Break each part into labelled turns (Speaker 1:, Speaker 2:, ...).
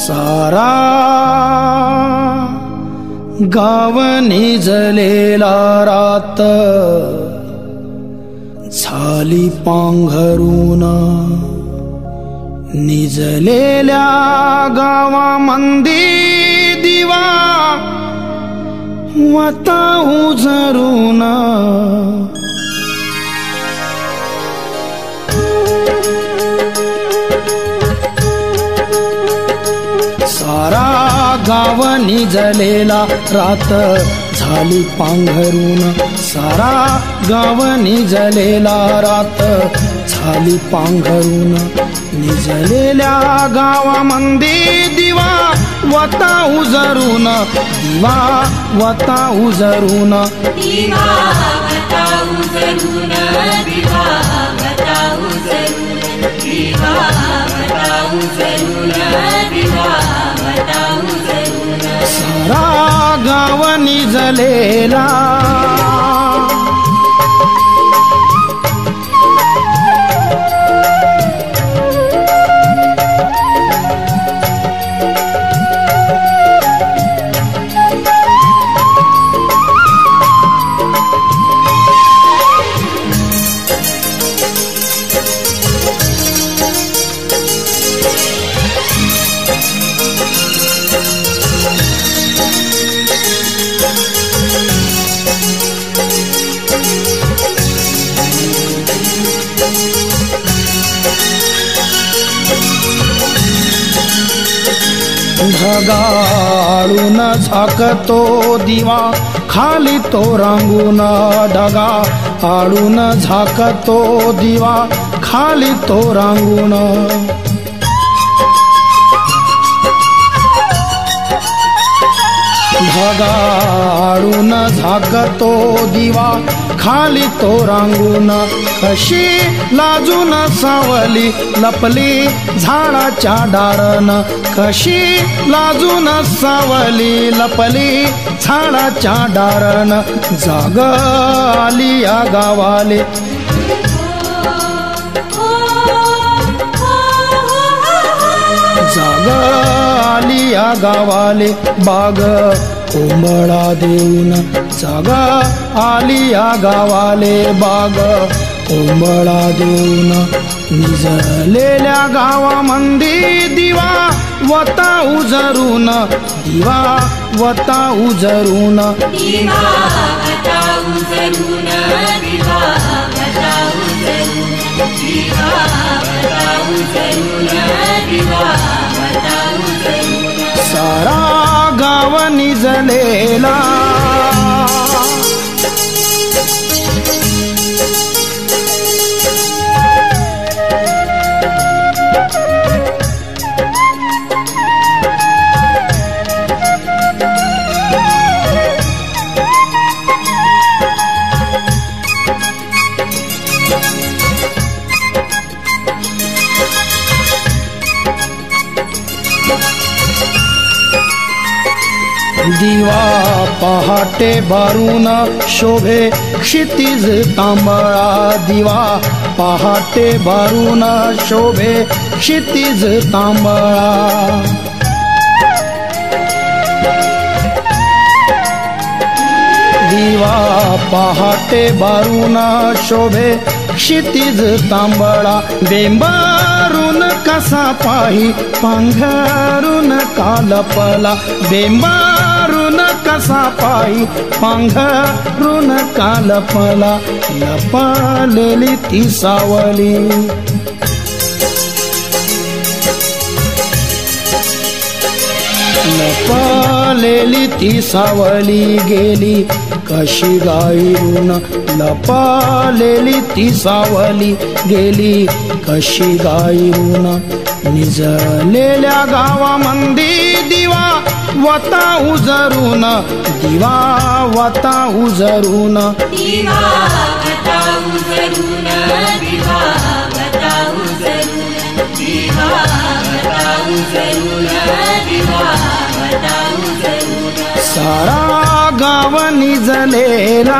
Speaker 1: सारा गाव निजलेला रात झाली पांघरून निजलेल्या गावामंदी दिवा वता उजरून सारा गाव निजलेला रात झाली पांघरून सारा गाव निजलेला रात झाली पांघरून निजलेल्या गावामंदी दिवा वता उजरून दिवा वता उजरून
Speaker 2: दिवा वता उजरून दिवा वता उजरून दिवा वता उजरून दिवा वता उजरून
Speaker 1: सारा गाव निजलेला ढगाळून झाकतो दिवा खाली तो रांगून ढगा आळून झाकतो दिवा खाली तो रांगून ढगाळून झाकतो दिवा खाली तो रांगून कशी लाजून सावली लपली झाडाच्या डारन कशी लाजून सावली लपली झाडाच्या डारन जाग आली या गावाले जाग आली या गावाले बाग कोंबळा देऊन जागा आली या गावाले बाग कोंबळा देऊन निजलेल्या गावामंदी दिवा वता उजरून दिवा वता उजरून
Speaker 2: दिवा वता उजरून दिवा वता उजरून दिवा वता उजरून दिवा वता उजरून
Speaker 1: सारा गाव निजलेला दिवा पहाटे बारून शोभे क्षितिज तांबळा दिवा पहाटे बारून शोभे क्षितिज तांबळा दिवा पहाटे बारून शोभे क्षितिज तांबळा बेंबारून कसा पाही पांघरून कालपला बेंबारून कसा पाही पांघरून कालपला लपलेली ती सावली लपलेली ती सावली गेली कशी गायरून लपलेली ती सावली गेली कशी गायरून निजलेल्या गावामंदी दिवा वता उजरून दिवा वता उजरून
Speaker 2: दिवा वता उजरून दिवा वता उजरून दिवा वता उजरून दिवा वता उजरून
Speaker 1: सारा गाव निजलेला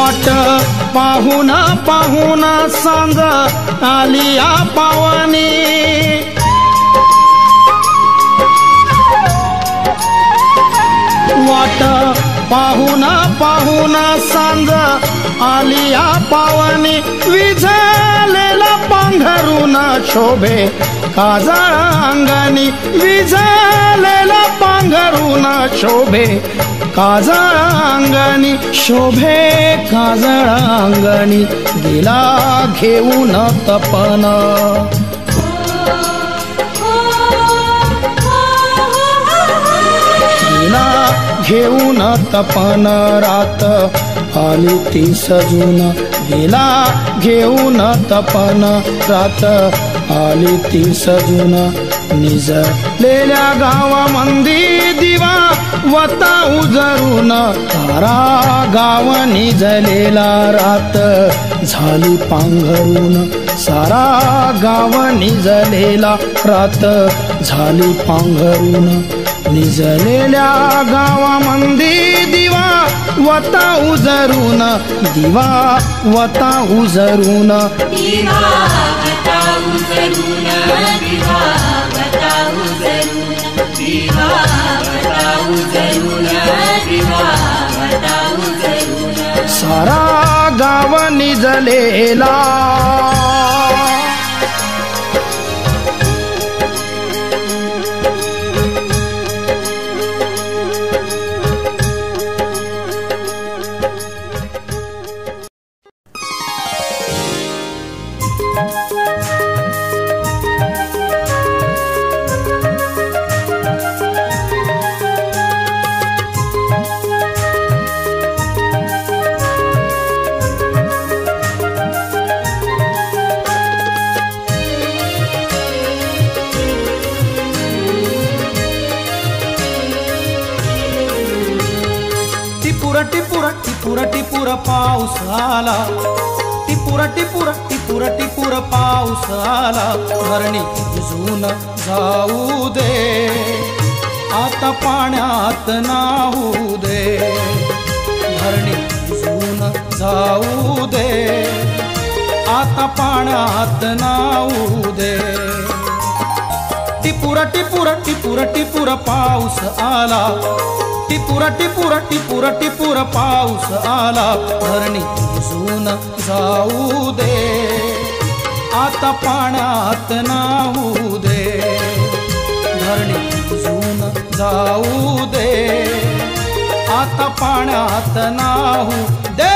Speaker 1: वाट पाहुना पाहुना सांग आलिया पावनी वाट पाहुना पाहुना सांग आलिया पावनी विझलेला पांघरून शोभे काजळ अंगणी विझलेला पांघरून शोभे काजळ अंगणी शोभे काजळ अंगणी गेला घेऊन तपन गेला घेऊन तपन रात आली ती सजून गेला घेऊन तपन रात आली ती सजून निजलेल्या गावामंदी दिवा वता उजरून तारा गाव निजलेला रात झाली पांघरून सारा गाव निजलेला रात झाली पांघरून निजलेल्या गावामंदी दिवा वता उजरून दिवा वता उजरून
Speaker 2: दिवा वता उजरून दिवा वता उजरून दिवा वता उजरून दिवा वता उजरून
Speaker 1: सारा गाव निजलेला टिपुर पाऊस आला टिपुर टिपुर टिपुर टिपुर पाऊस आला धरणी भिजून जाऊ दे आता पाण्यात नाहू दे धरणी भिजून जाऊ दे आता पाण्यात नाहू दे टिपुर टिपुर टिपुर टिपुर पाऊस आला टिपुर टिपुर टिपुर टिपुर पाऊस आला धरणी भिजून जाऊ दे आता पाण्यात नाहू दे धरणी भिजून जाऊ दे आता पाण्यात नाहू दे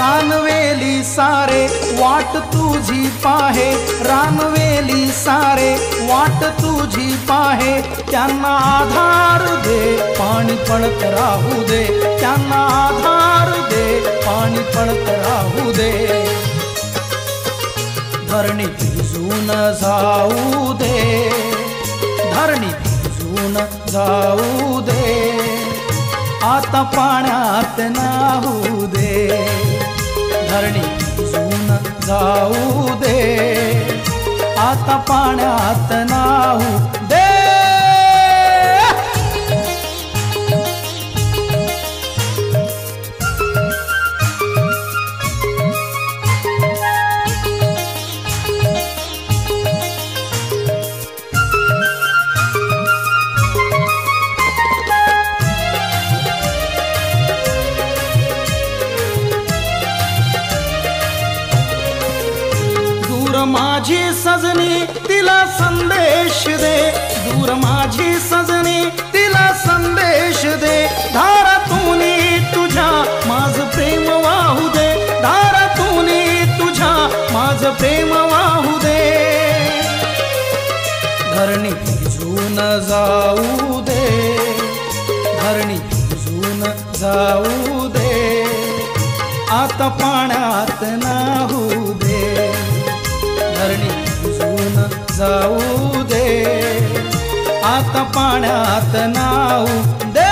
Speaker 1: रानवेली सारे वाट तुझी पाहे रानवेली सारे वाट तुझी पाहे त्यांना आधार दे पाणी पडत राहू दे त्यांना आधार दे पाणी पडत राहू दे धरणी भिजून जाऊ दे धरणी भिजून जाऊ दे आता पाण्यात नाहू दे धरणी भिजून जाऊ दे आता पाण्यात नाहू दे माझी सजनी तिला संदेश दे दूर माझी सजनी तिला संदेश दे धारातूनी तुझ्या माझं प्रेम वाहू दे धारातूनी तुझ्या माझं प्रेम वाहू दे धरणी भिजून जाऊ दे धरणी भिजून जाऊ दे आता पाण्यात नाहू दे धरणी भिजून जाऊ दे, आता पाण्यात नाऊ दे.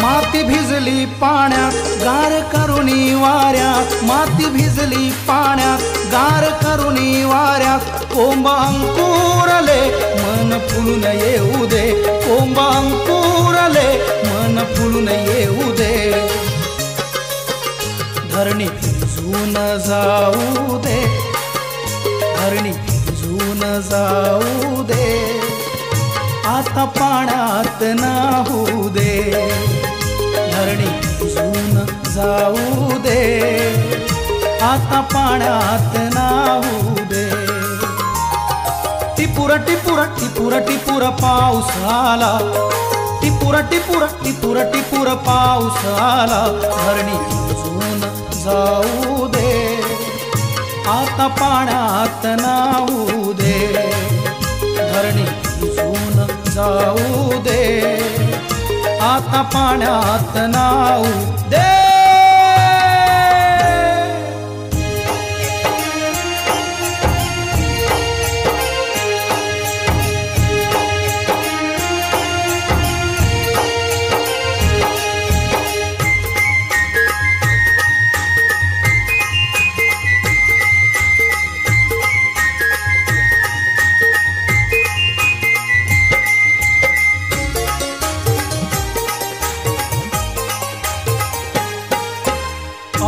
Speaker 1: माती भिजली पाण्यात गार करुणी वाऱ्यात, माती भिजली पाण्यात गार करुणी वाऱ्यात. कोंब अंकुरले मन फुलून येऊ दे, कोंब अंकुरले मन फुलून येऊ दे. धरणी भिजून जाऊ दे, धरणी भिजून जाऊ दे, आता पाण्यात नाहू दे. धरणी भिजून जाऊ दे, आता पाण्यात नाहू दे. टिपुर टिपुर टिपुर टिपुर पाऊस आला, टिपुर टिपुर टिपुर टिपुर पाऊस आला. धरणी भिजून जाऊ दे, आता पाण्यात नाहू दे. धरणी भिजून जाऊ दे, आता पाण्यात नाऊ दे.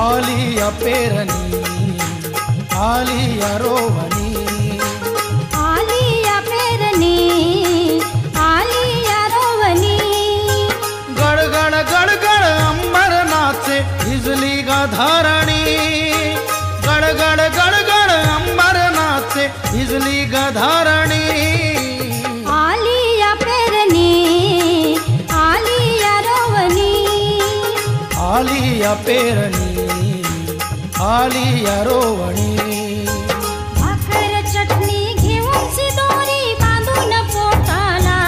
Speaker 1: आलिया पेरणी, आलिया रोवणी,
Speaker 2: आलिया पेरणी, आलिया रोवणी.
Speaker 1: गडगड गडगड अंबर नाचे भिजली ग धरणी, गडगड गडगड अंबर नाचे भिजली ग धरणी.
Speaker 2: आलिया पेरणी, आलिया रोवणी,
Speaker 1: आलिया पेरणी, आलिया रोवणी.
Speaker 2: भाकर चटणी घेऊन सिदोरी बांधून पोटाला,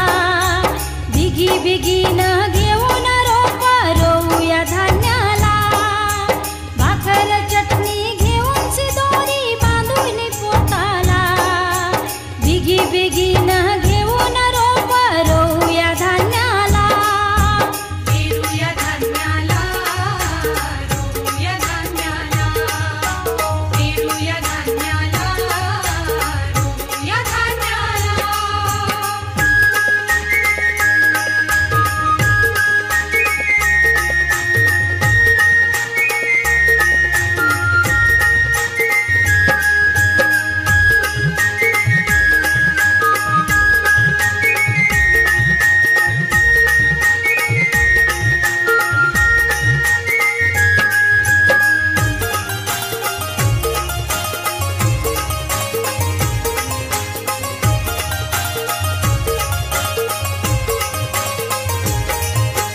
Speaker 2: बिगी बिगीन घेऊन रोप रोऊया धान्याला. भाकर चटणी घेऊन सिदोरी बांधून पोटाला, बिगी बिगीन घेऊन रोप रोऊया धान्याला. पेरूया धान्याला, रोऊया धान्याला, पेरूया धान्याला, रोऊया धान्याला.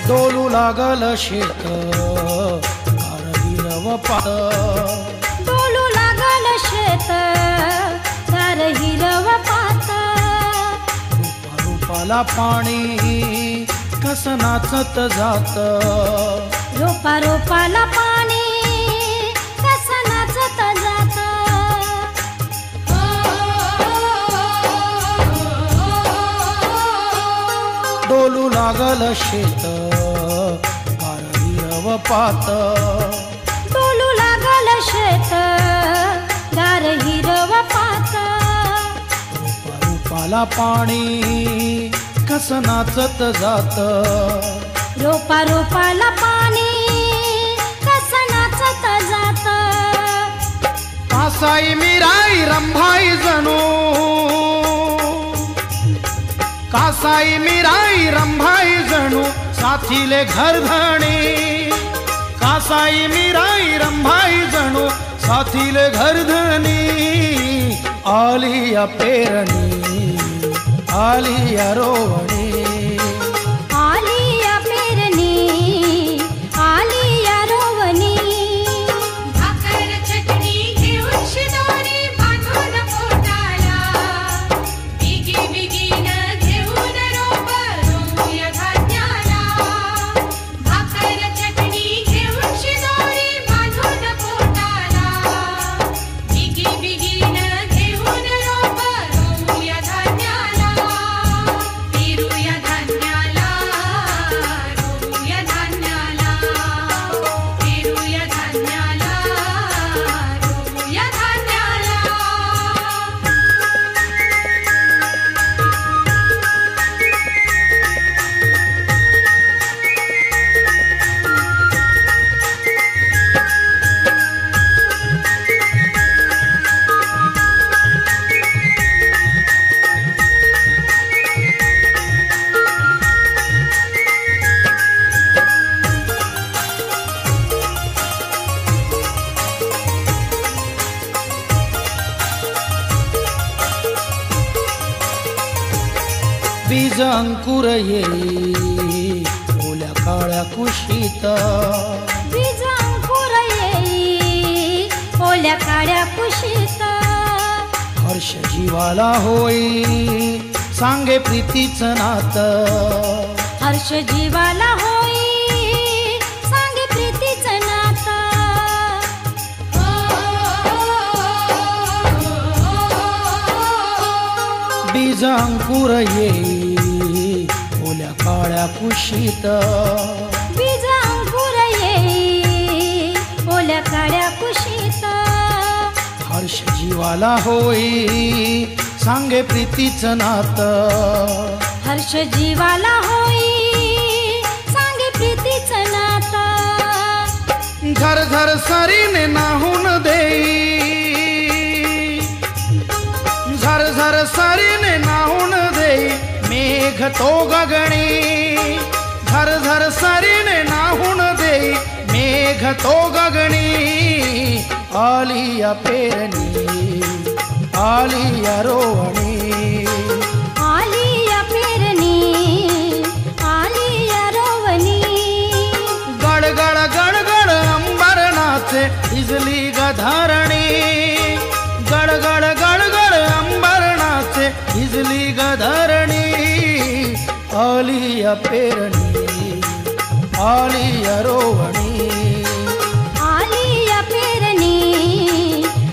Speaker 1: डोलू लागल शेत हिरव पात,
Speaker 2: डोलू लागल शेत दार हिरव पात.
Speaker 1: रूपा रूपाला पाणी कस नाचत जात,
Speaker 2: रोपा रोपाला पाणी कसं नाचत जात.
Speaker 1: डोलू लागल शेत हिरव पात,
Speaker 2: डोलू लागल शेत दार हिरव पात.
Speaker 1: रूपा रूपाला पाणी कस नाचत जात,
Speaker 2: रोपा रोपाला पाणी कसं नाचत जात.
Speaker 1: कासाई मीराई रंभाई जणू, कासाई मीराई रंभाई जणू साथीले घरधणी. कासाई मीराई रंभाई जणू साथीले घरधणी. आलिया पेरणी, आलिया रोवणी,
Speaker 2: आलिया पेरणी,
Speaker 1: बीज अंकुर येई ओल्या काळ्या कुशीत,
Speaker 2: बीज अंकुर येई ओल्या काळ्या कुशीत,
Speaker 1: हर्ष जीवाला होई सांगे प्रीतीचं नातं,
Speaker 2: हर्ष जीवाला होई सांगे प्रीतीचं नातं.
Speaker 1: बीज अंकुर येई ओल्या काळ्या कुशीत,
Speaker 2: बीज अंकुर येई ओल्या काळ्या कुशीत,
Speaker 1: हर्ष जीवाला होई सांगे प्रीतीचं नातं,
Speaker 2: हर्ष जीवाला होई सांगे प्रीतीचं नातं.
Speaker 1: झर झर सरीने नाहून देई, झर झर सरीने नाहून देई मेघ तो गगणी, झर झर सरीने नाहून देई मेघ तो गगणी. आली या पेरणी आली या रोवणी,
Speaker 2: आली या पेरणी आली या रोवणी.
Speaker 1: गडगड गडगड अंबर नाचे भिजली गधारणी, गडगड गडगड अंबर नाचे भिजली गधारणी. आली या पेरणी आली या रोवणी,
Speaker 2: आली या पेरणी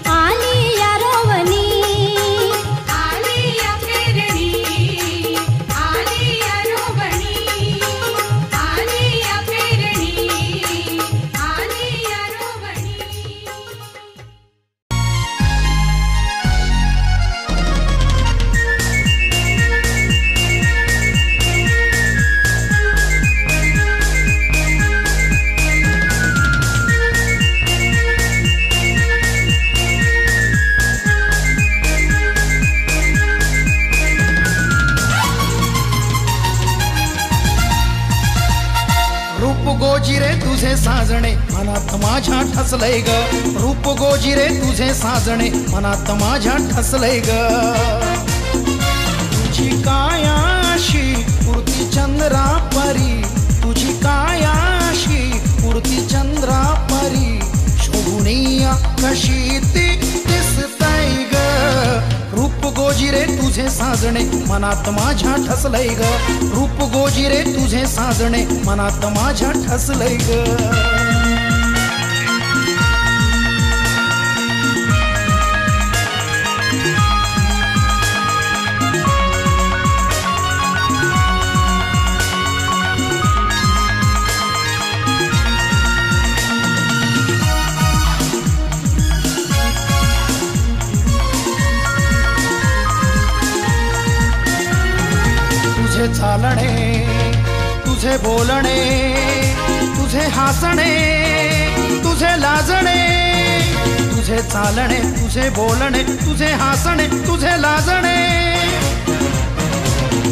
Speaker 2: आली या रोवणी,
Speaker 3: आली या पेरणी आली या रोवणी, आली या पेरणी आली या रोवणी.
Speaker 1: रूप गोजिरे तुझे साजणे मनात माझ्या ठसलय ग, रूप गोजिरे तुझे साजणे मनात माझ्या ठसलय ग. तुझी कायाशी पुरती चंद्रा परी, तुझी कायाशी पुरती चंद्रा परी, शोभुनिया कशी ती दिसतय ग. रूप गोजिरे तुझे साजणे मनात माझ्या ठसलय ग, रूप गोजिरे तुझे साजणे मनात माझ्या ठसलय ग. तुझे चालणे तुझे बोलणे तुझे हसणे तुझे लाजणे, तुझे चालणे तुझे बोलणे तुझे हसणे तुझे लाजणे.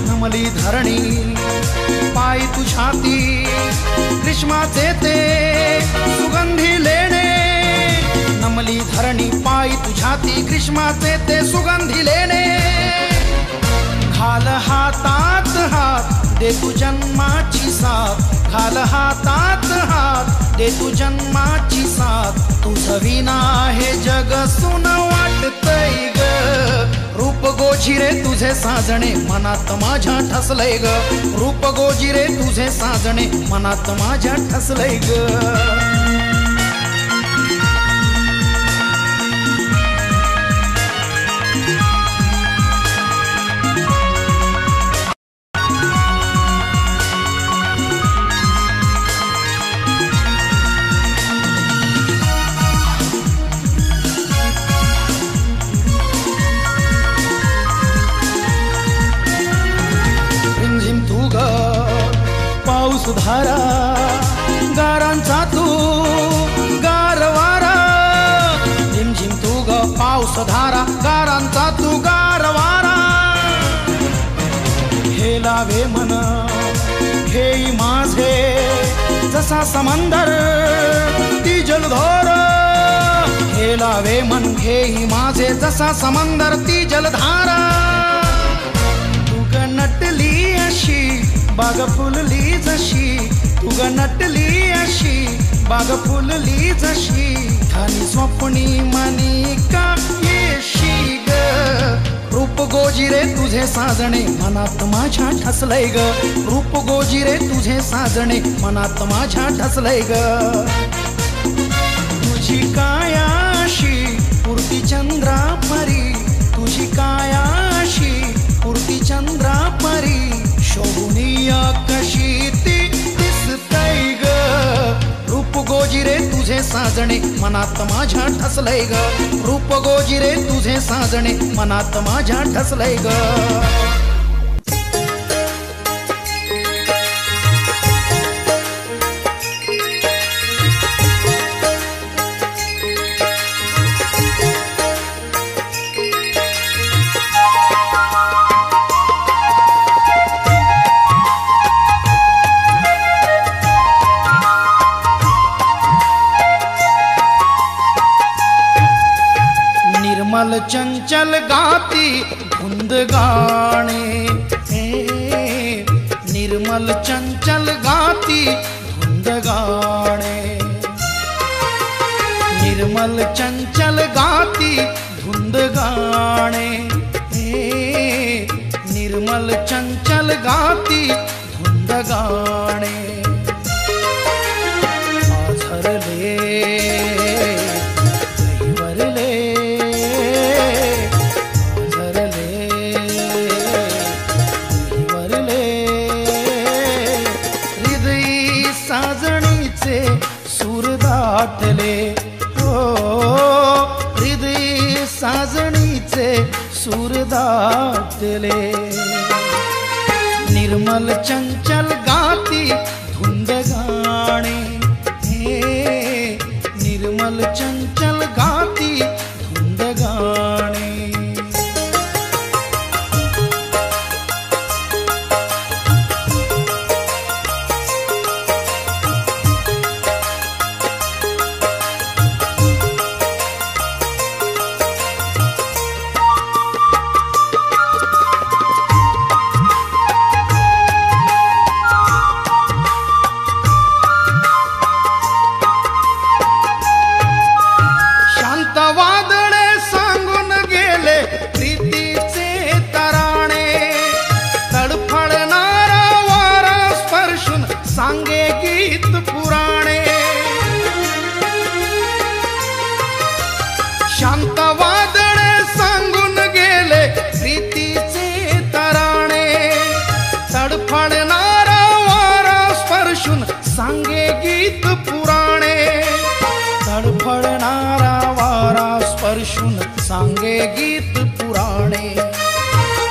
Speaker 1: नमली धरणी पायी तुझ्याती ग्रीष्माचे ते सुगंधी लेणे, नमली धरणी पायी तुझ्याती ग्रीष्माचे ते सुगंधी लेणे. घाल हातात हात दे तू जन्माची साथ, घाल हातात हात दे तू जन्माची साथ. तुझं विना हे जग सुन वाटतय ग. रूप गोजिरे तुझे साजणे मनात माझ्या ठसलय ग, रूप गोजिरे तुझे साजणे मनात माझ्या ठसलय ग. धारा गारांचा तू गारवारा, झिमझिम तू ग पाऊस धारा गारांचा तू गारवारा. हे लावे मन घेई माझे जसा समंदर ती जलधार, हे लावे मन घेई माझे जसा समंदर ती जलधारा. तू ग नटली बाग फुलली जशी तू ग नटली अशी बाग फुलली जशी ठाणी स्वप्नी मानिका येशी ग रूप गोजिरे तुझे साजणे मनात माझ्या ठसलय ग रूप गोजिरे तुझे साजणे मनात माझ्या ठसलय ग तुझी कायाशी पुरती चंद्रा परी तुझी कायाशी पुरती चंद्रा परी शोभुनीय कशी ती दिसतय ग रूप गोजिरे तुझे साजणे मनात माझ्या ठसलय ग रूप गोजिरे तुझे साजणे मनात माझ्या ठसलय ग निर्मल चंचल गाती धुंद गाणे निर्मल चंचल गाती धुंद गाणे निर्मल चंचल गाती धुंद गाणे निर्मल चंचल गाती धुंद गाणे आझरले सूर दाटले हो हृदय साजणीचे सूर दाटले निर्मल चंचल गाती धुंद गाणे निर्मल चंचल गाती धुंद गाणे वादळे सांगून गेले प्रीतीचे तराणे तडफडणारा वारा स्पर्शून सांगे गीत पुराणे शांत वादळे सांगून गेले प्रीतीचे तराणे तडफडणारा वारा स्पर्शून सांगे गीत पुराणे तडफडणारा वारा स्पर्शून सांगे गीत पुराणे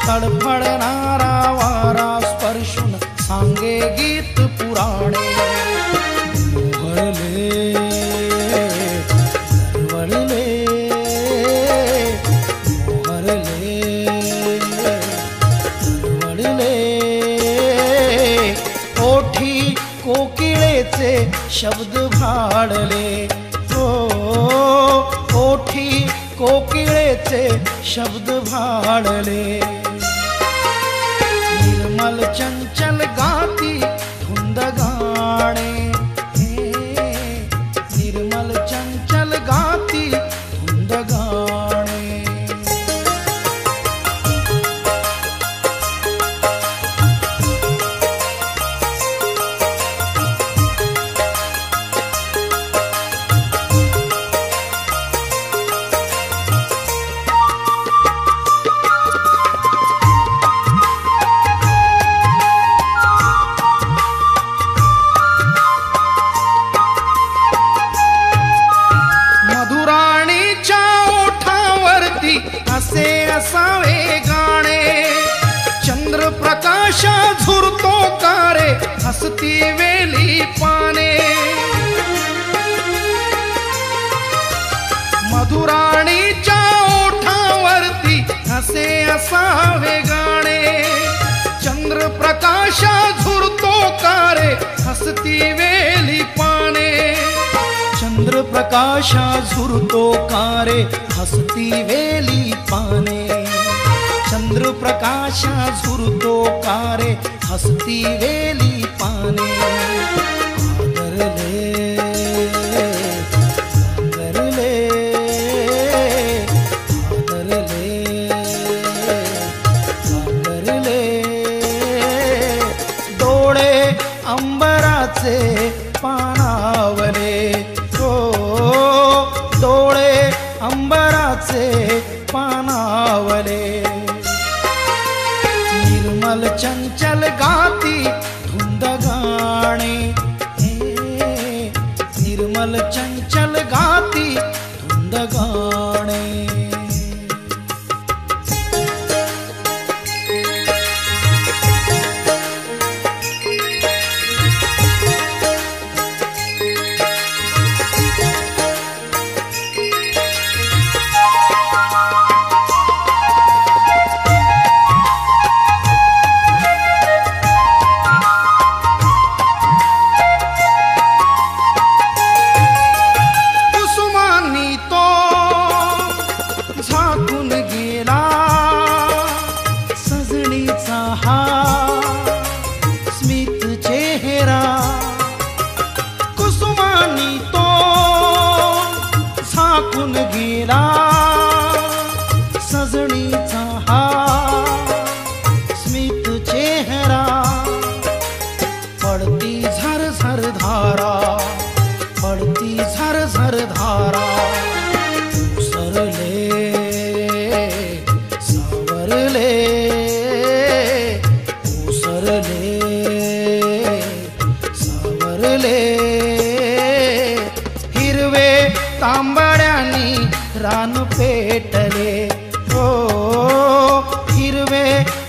Speaker 1: तडफडणारा वारा स्पर्शून सांगे गीत पुराणे मोहरले वळले मोहरले वळले ओठी कोकिळेचे शब्द भाडले ओठी कोकिळेचे शब्द भाडले निर्मल चंचल गाती धुंद गाणे निर्मल चंचल गाती धुंद गाणे असे असावे गाणे चंद्रप्रकाश झुरतो कारे हसती वेली पाने मधुराणीच्या ओठावरती असे असावे गाणे चंद्रप्रकाश झुरतो कारे हसती वेली पाने चंद्रप्रकाश झुरतो कारे हसती वेली पाने चंद्रप्रकाश झुरतो कारे हसती वेली पाने आदरले आदरले आदरले आदरले डोळे अंबराचे पानावले हो डोळे अंबराचे पानावले निर्मल चंचल गाती धुंद गाणे निर्मल चंचल गाती धुंद गाणे हिरवे तांबड्यानी रान पेटले हो हिरवे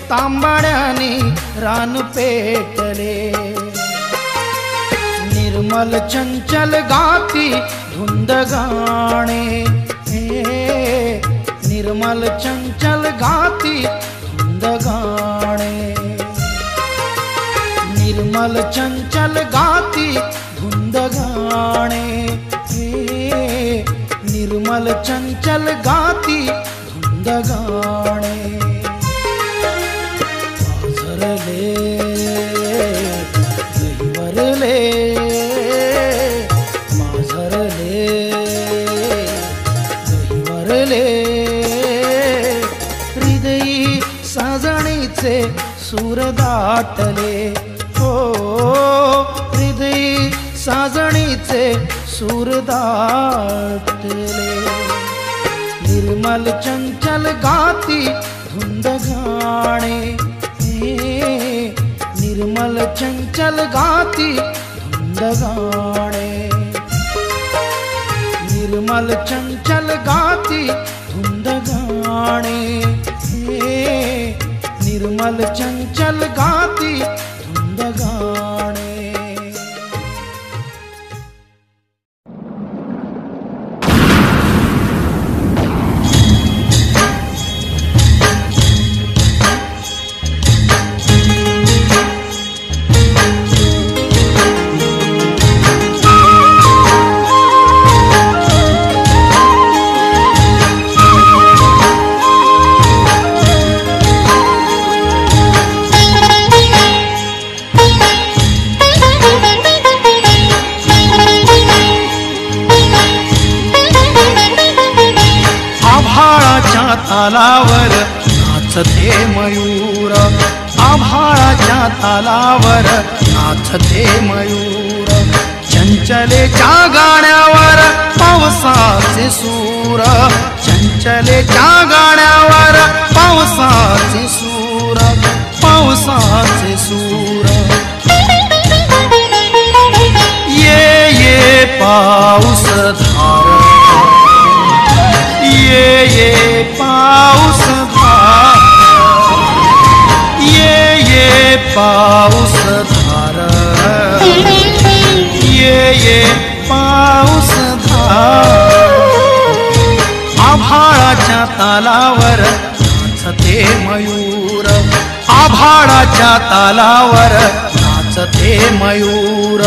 Speaker 1: तांबड्यानी रान पेटले निर्मल चंचल गाती धुंद गाणे निर्मल चंचल गाती धुंद गाणे निर्मल चंचल गाती धुंद गाणे निर्मल चंचल गाती धुंद गाणे पाझरले दहिवरले पाझरले दहिवरले हृदयी साजणीचे सूर दाटले हो हृदयी साजणीचे सूर दाटले निर्मल चंचल गाती धुंद गाणे निर्मल चंचल गाती धुंद गाणे निर्मल चंचल गाती धुंद गाणे निर्मल चंचल गाती धुंद गाणे तालावर नाचते मयूर आभाळाच्या तालावर नाचते मयूर चंचलेच्या गाण्यावर पावसाचे सूर चंचलेच्या गाण्यावर पावसाचे सूर पावसाचे सूर ये ये पाऊस धार ये पाऊस धार ये पाऊस धार ये पाऊस धार आभाळाच्या तालावर नाचते मयूर आभाळाच्या तालावर नाचते मयूर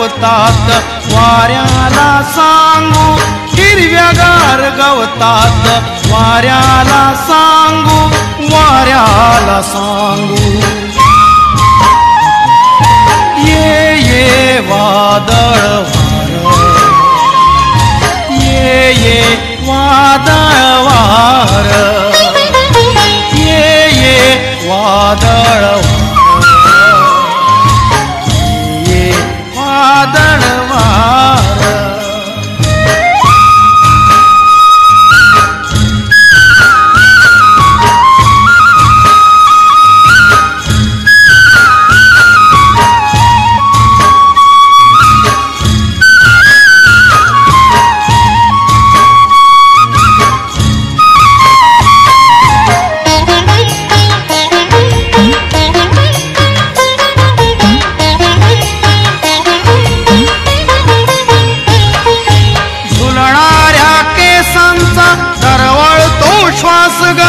Speaker 1: गवतात वाऱ्याला सांगू, हिरव्यागार गवतात वाऱ्याला सांगू, वाऱ्याला सांगू. ये वादळ वार, ये वादळ वार, ये वादळ वार, ये वादळ वार. श्वास ग,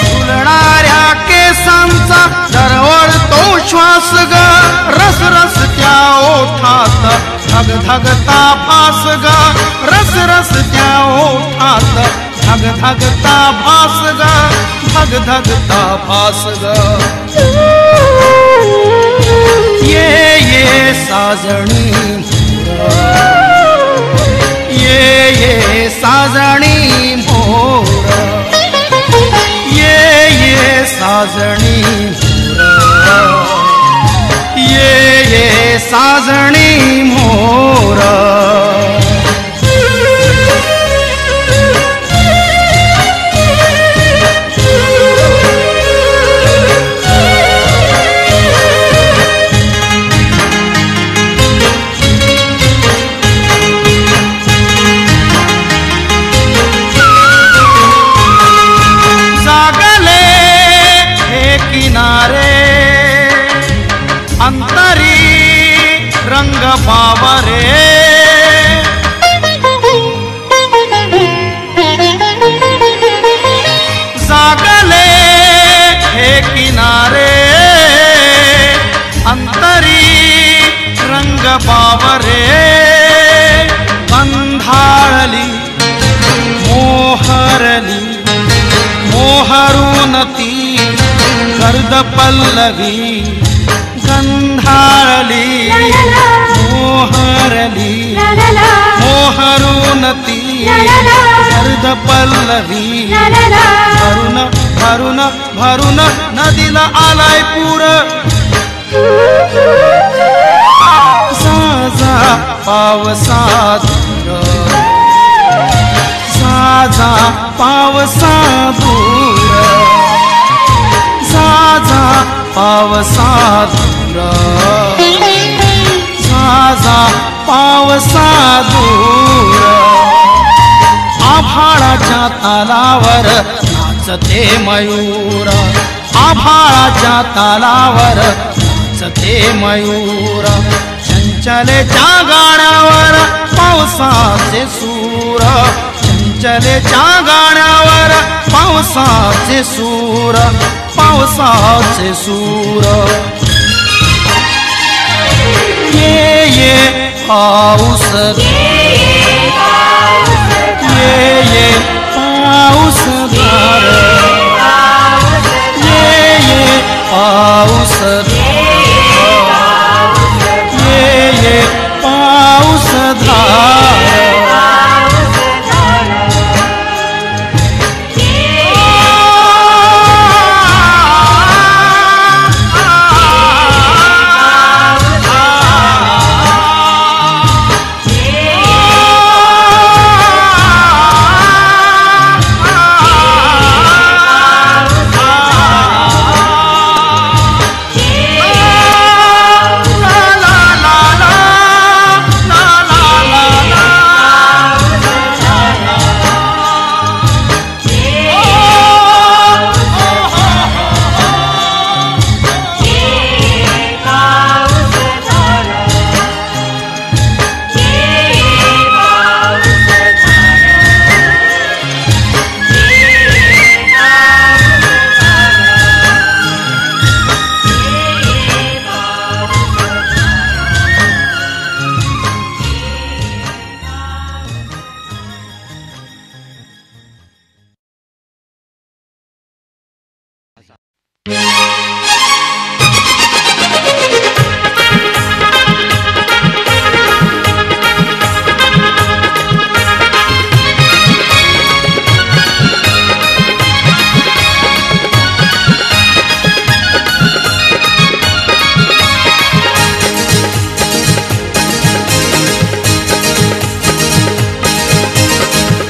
Speaker 1: फुलणाऱ्या केसांचा दरवळतो श्वास ग, रस रस त्या ओठात धग धगता भास ग, रस रस त्या ओठात धग धगता भास ग, धग धगता भास ग. ये साजणी ये साजणी मोर, ये साजणी मोर, ये साजणी मोर. अंतरी रंग बावरे, जागले हे किनारे, अंतरी रंग बावरे. गंधाळली मोहरली मोहरून ती गर्द पल्लवी, गंधाळली मोहरली मोहरून ती गर्द पल्लवी. भरून भरून भरून नदीला आलाय पूर, साजा पावसात साजा पावसात दूर, साजा पावसात साजा पावसा दूर. आभाळाच्या तालावर नाचते मयूर, आभाळाच्या तालावर नाचते मयूर. चंचलेच्या गाण्यावर पावसाचे सूर, चंचलेच्या गाण्यावर पावसाचे सूर, पावसाचे सूर. ये पाऊस, ये पाऊस धार, ये पाऊस, ये पाऊस धार.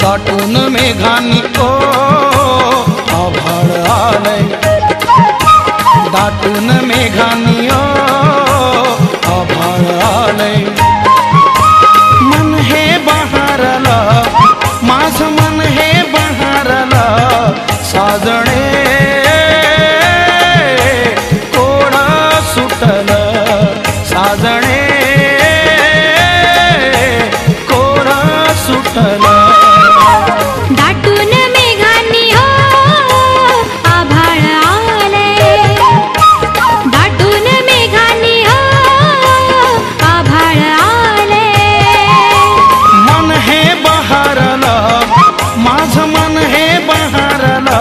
Speaker 1: दाटून मेघानी ओ आभाळ आलय, दाटून मेघानी ओ आभाळ आलय. मन हे बहारलं, माझं मन हे बहारलं, साजणे कोड सुटलं, साजणे कोड सुटलं.
Speaker 2: दाटून मेघांनी हो आभाळ आलय, दाटून मेघांनी हो आभाळ आलय.
Speaker 1: मन हे बहारलं, माझं मन हे बहारलं,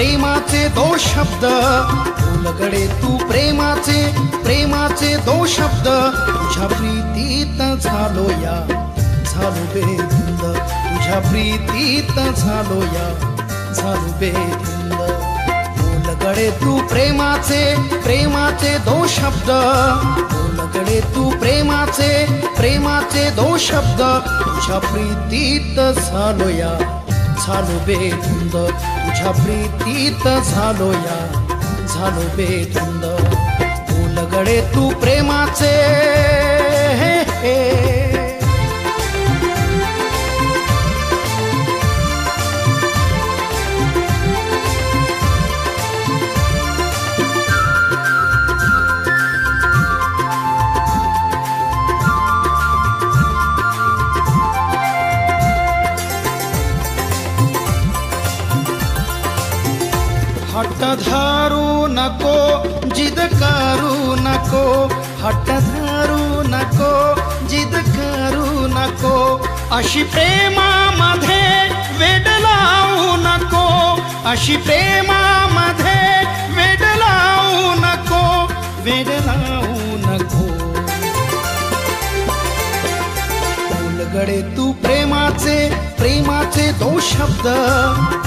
Speaker 1: प्रेमाचे दो शब्द बोलगडे तू प्रेमाचे प्रेमाचे दो शब्द तुझ्या प्रीतीत झालो या झालो बेधुंद तुझ्या प्रीतीत झालो या झालो बेधुंद बोलगडे तू प्रेमाचे प्रेमाचे दो शब्द बोलगडे तू प्रेमाचे प्रेमाचे दो शब्द तुझ्या प्रीतीत झालो या झालो बेधुंद तुझ्या प्रीतीत झालो या झालो बेधुंद बोलगडे तू प्रेमाचे हट्ट धरू नको जिद करू नको हट्ट धरू नको जिद करू नको अशी प्रेमामध्ये वेड लावू नको अशी प्रेमामध्ये वेड लावू नको वेड लावू नको बोलगडे तू प्रेमाचे प्रेमाचे दो शब्द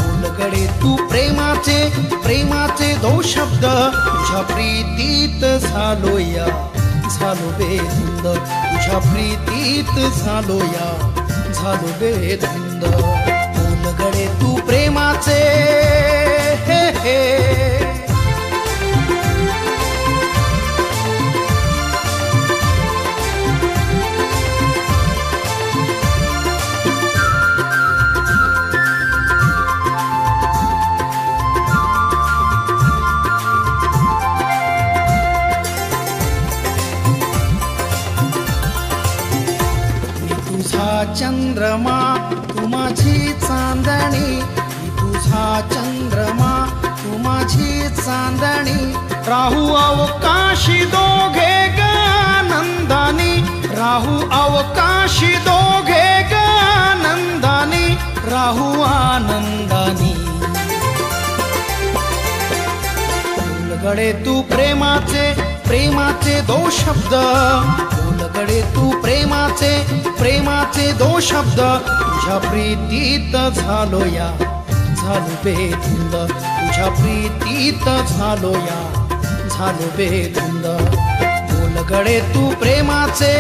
Speaker 1: बोलगडे तू प्रेमाचे प्रेमाचे दो शब्द तुझ्या प्रीतीत झालो या झालो बेधुंद तुझ्या प्रीतीत झालो या झालो बेधुंद बोलगडे तू प्रेमाचे चंद्रमा तू माझी चांदणी मी तुझा चंद्रमा तू माझी चांदणी राहू अवकाशी दोघे ग आनंदानी राहू अवकाशी दोघे ग आनंदानी राहू आनंदानी बोलगडे तू प्रेमाचे प्रेमाचे दो शब्द बोलगडे तू प्रेमाचे प्रेमाचे दो शब्द तुझ्या प्रीतीत झालो या झालो बेधुंद तुझ्या प्रीतीत झालो या झालो बेधुंद बोलगडे तू प्रेमाचे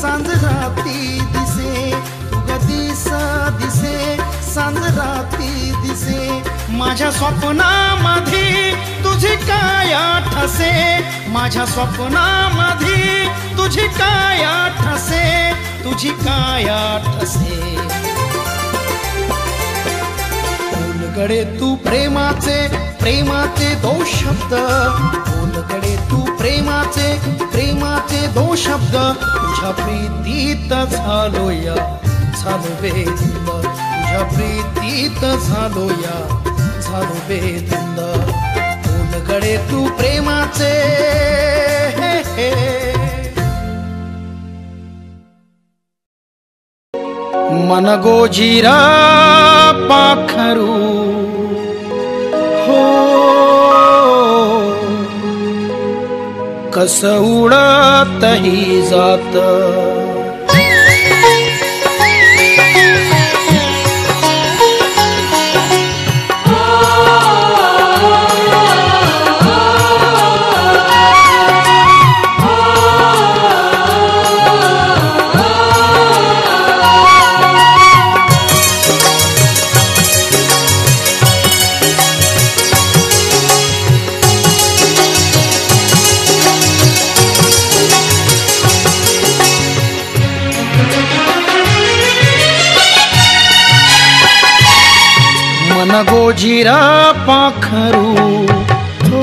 Speaker 1: सांज राती दिसे तुगा दिसे सांज राती दिसे माझ्या स्वप्नामध्ये तुझी काया ठसे माझ्या स्वप्नामध्ये तुझी काया ठसे तुझी काया ठसे बोलगडे तू प्रेमाचे प्रेमाचे दो शब्द बोलगडे तू प्रेमाचे प्रेमाचे दो शब्द तुझ्या प्रीतीत झालो या झालो बेधुंद तुझ्या प्रीतीत झालो या झालो बेधुंद बोलगडे तू प्रेमाचे मन गोजीरा पाखरू हो कस उडतही जात मन गोजीरा पाखरू हो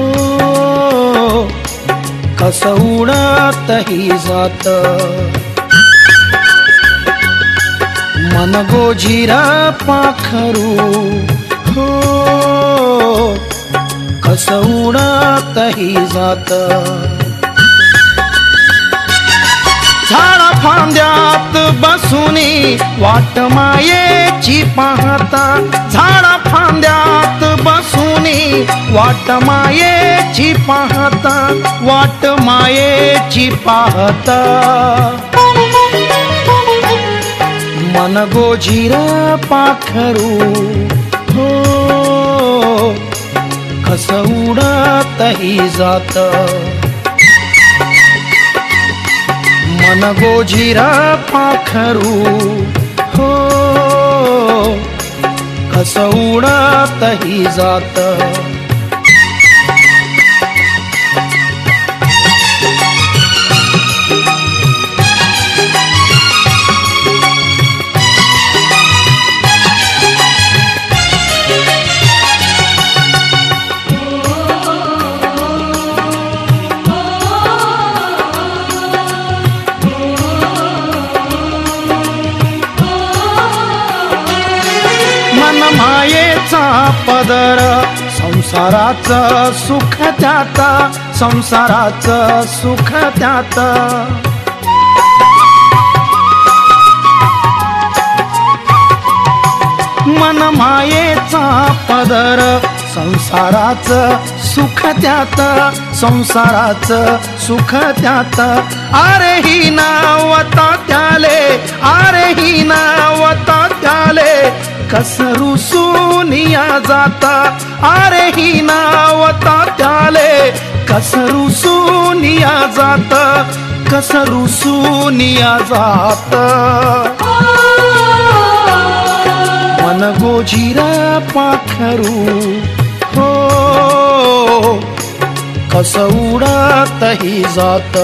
Speaker 1: कस उडतही जात मन गोजीर पाखरू हो कस उडतही जात झाडा फांद्यात बसूनी वाट मायेची पाहता झाडा फांद्यात बसूनी वाट मायेची पाहता वाट मायेची पाहता मन गोजीर पाखरू हो कस उडतही जात मन गोजीर पाखरू हो कस उडतही जात मायेचा पदर संसाराचं सुख त्यात संसाराचं सुख त्यात मन मायेचा पदर संसाराचं सुख त्यात संसाराचं सुख त्यात अरे ही नावता त्याले अरे ही नावता त्याले कस रुसूनिया जाता अरे ही नावता त्याले कस रुसूनिया जात कस रुसूनिया जात मन गोजीर पाखरू हो कस उडतही जात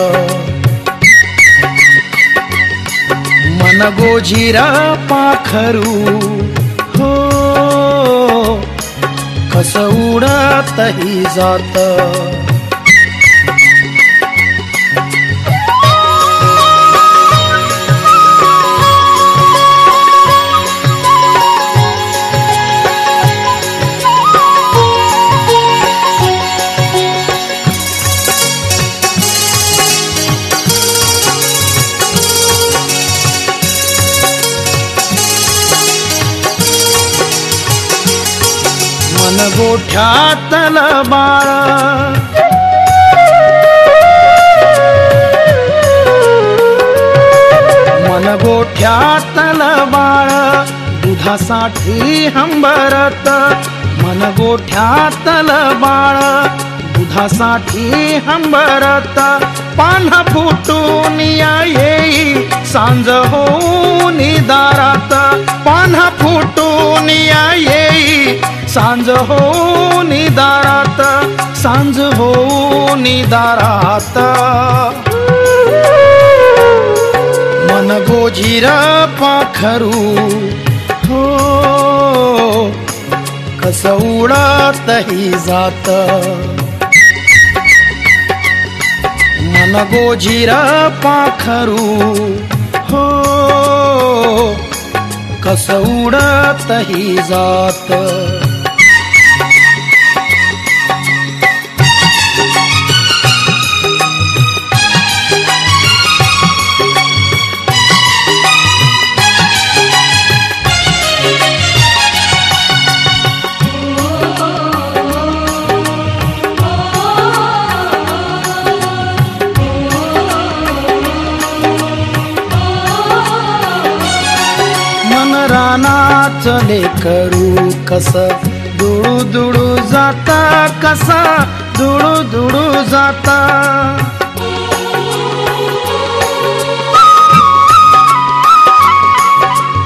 Speaker 1: मन गोजीर पाखरू हो कस उडतही जात मन गोठ्यातल बाळ मन गोठ्यातल बाळ दुधासाठी हंबरत मन गोठ्यातल बाळ दुधासाठी हंबरत पान्हा फुटून येई सांज होऊन दारात पान्हा फुटून येई सांज होऊन दारात सांज होऊन दारात मन गोजीर पाखरू हो कस उडतही जात मन गोजीर पाखरू हो कस उडतही जात रानाचं लेकरू कस दुडू दुडू जाता कसा दुडू दुडू जाता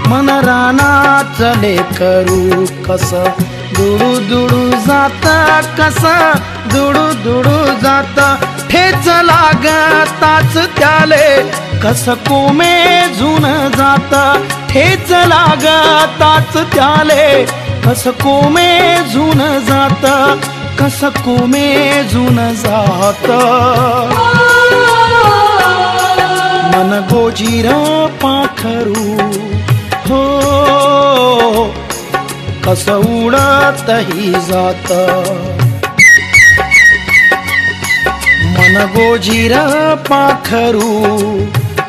Speaker 1: मन रानाचं लेकरू कस दुडू दुडू जाता कसा दुडू दुडू जाता ठेच लागताच त्याले कस कोमेजून जाता ठेच लागताच त्याले कस कोमेजून जाता कस कोमेजून जात मन गोजीर पाखरू हो कस उडतही जात मन गोजीर पाखरू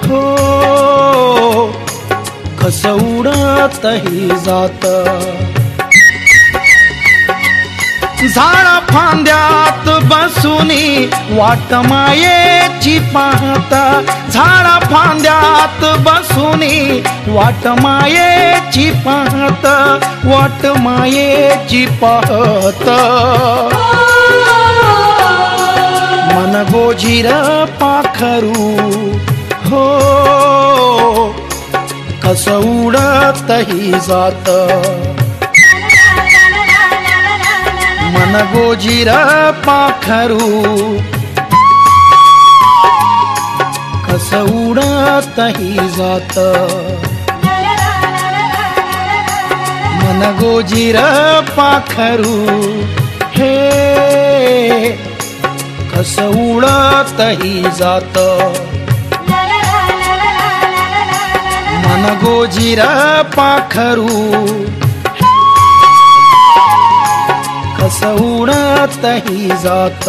Speaker 1: हो कस उडतही जात झाडा फांद्यात बसूनी वाट मायेची पाहता झाडा फांद्यात बसूनी वाट मायेची पाहत वाट मायेची पाहत मन गोजीर पाखरू हो कस उडतही जात मन गोजीर पाखरू कस उडतही जात मन गोजीर पाखरू हे कस उडतही जात मन गोजीर पाखरू कस उडतही जात